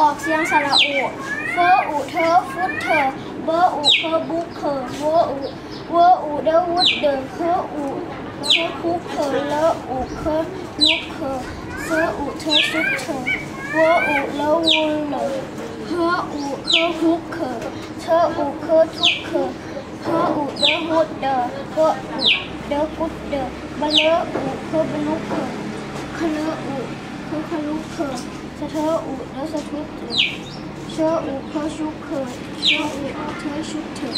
ออกเสียงสระอูเฟออูเธอฟุตเธอเบออูเพอบุกเธอเวออูเดวุดเดอเคออูเคอคุกเธอเลออูเคอลุกเธอเซออูเธอซุกเธอเวออูเลอวูเลอเฮออูเคอฮุกเธอเธออูเคอทุกเธอเฮออูเดอฮุดเดอเวออูเดอกุดเดอบะเลออูเคอบลุกเธอคะเลออูเคอคะลุกเธอสะเธออูเดอสะทุกเธอเชออูเคอชุกเธอเชออูเธอชุกเธอ